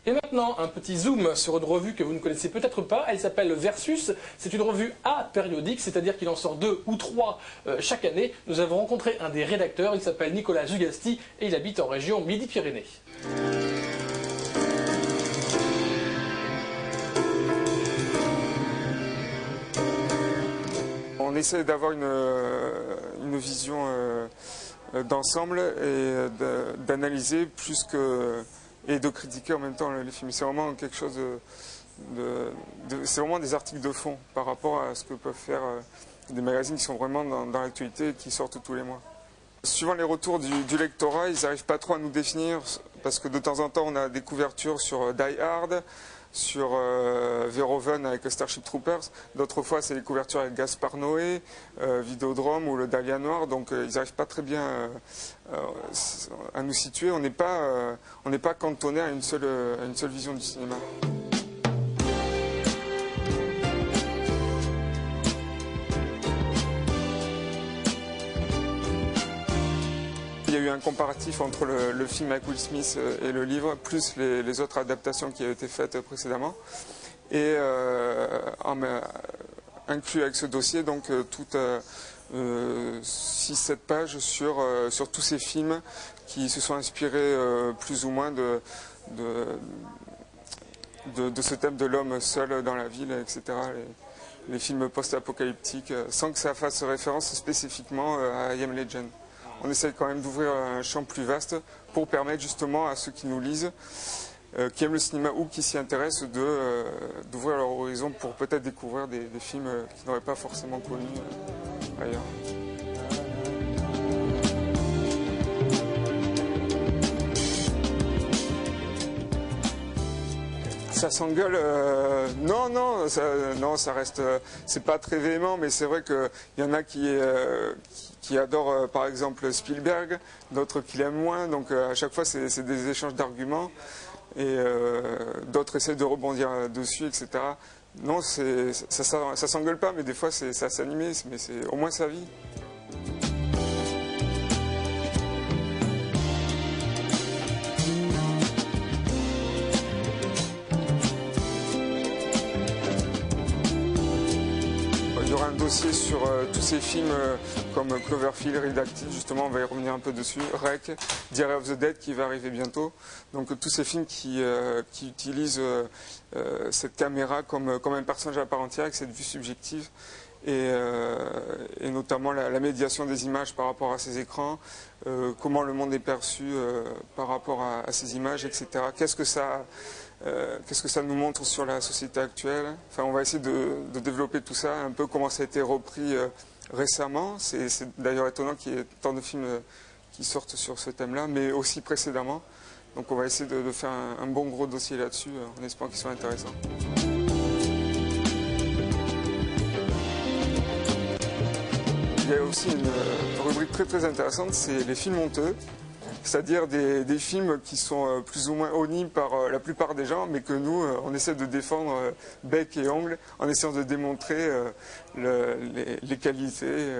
Et maintenant, un petit zoom sur une revue que vous ne connaissez peut-être pas. Elle s'appelle Versus. C'est une revue apériodique, c'est-à-dire qu'il en sort 2 ou 3 chaque année. Nous avons rencontré un des rédacteurs. Il s'appelle Nicolas Zugasti et il habite en région Midi-Pyrénées. On essaie d'avoir une vision d'ensemble et d'analyser plus que... et de critiquer en même temps les films. C'est vraiment quelque chose c'est vraiment des articles de fond par rapport à ce que peuvent faire des magazines qui sont vraiment dans l'actualité et qui sortent tous les mois. Suivant les retours du lectorat, ils n'arrivent pas trop à nous définir parce que de temps en temps on a des couvertures sur Die Hard, sur Verhoeven avec Starship Troopers. D'autres fois c'est les couvertures avec Gaspard Noé, Vidéodrome ou le Dahlia Noir. Donc ils n'arrivent pas très bien à nous situer. On n'est pas cantonné à une seule vision du cinéma. Il y a eu un comparatif entre le film avec Will Smith et le livre, plus les autres adaptations qui avaient été faites précédemment. Et inclus avec ce dossier, donc toutes 6-7 pages sur tous ces films qui se sont inspirés plus ou moins de ce thème de l'homme seul dans la ville, etc. Les films post-apocalyptiques, sans que ça fasse référence spécifiquement à I Am Legend. On essaie quand même d'ouvrir un champ plus vaste pour permettre justement à ceux qui nous lisent, qui aiment le cinéma ou qui s'y intéressent, d'ouvrir leur horizon pour peut-être découvrir des films qu'ils n'auraient pas forcément connus ailleurs. Ça s'engueule, non, ça reste, c'est pas très véhément, mais c'est vrai qu'il y en a qui adorent par exemple Spielberg, d'autres qui l'aiment moins, donc à chaque fois c'est des échanges d'arguments, et d'autres essaient de rebondir dessus, etc. Non, ça s'engueule pas, mais des fois c'est assez animé, mais c'est au moins sa vie. Il y aura un dossier sur tous ces films comme Cloverfield, Redacted, justement on va y revenir un peu dessus, Rec, Diary of the Dead qui va arriver bientôt. Donc tous ces films qui utilisent cette caméra comme un personnage à part entière avec cette vue subjective et notamment la médiation des images par rapport à ces écrans, comment le monde est perçu par rapport à ces images, etc. Qu'est-ce que ça nous montre sur la société actuelle? Enfin, on va essayer de développer tout ça, un peu comment ça a été repris récemment. C'est d'ailleurs étonnant qu'il y ait tant de films qui sortent sur ce thème-là, mais aussi précédemment. Donc on va essayer de faire un bon gros dossier là-dessus, en espérant qu'il soit intéressant. Il y a aussi une rubrique très intéressante, c'est les films honteux. C'est-à-dire des films qui sont plus ou moins honnis par la plupart des gens, mais que nous, on essaie de défendre bec et ongle, en essayant de démontrer les qualités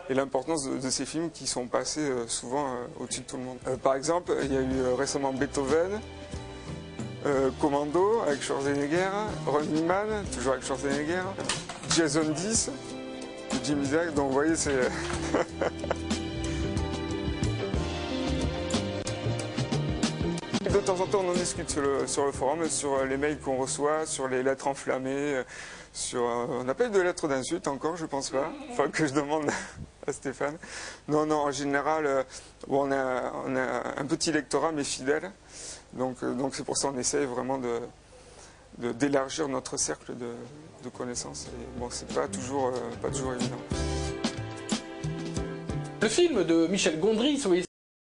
et l'importance de ces films qui sont passés souvent au-dessus de tout le monde. Par exemple, il y a eu récemment Beethoven, Commando avec Schwarzenegger, Running Man, toujours avec Schwarzenegger, Jason 10, Jimmy Zack, donc vous voyez, c'est... De temps en temps, on en discute sur le forum, sur les mails qu'on reçoit, sur les lettres enflammées, on n'a pas eu de lettres d'insultes encore, je pense pas, enfin que je demande à Stéphane. Non, en général, on a un petit lectorat mais fidèle, donc c'est pour ça qu'on essaye vraiment d'élargir notre cercle de connaissances. Et bon, c'est pas toujours évident. Le film de Michel Gondry,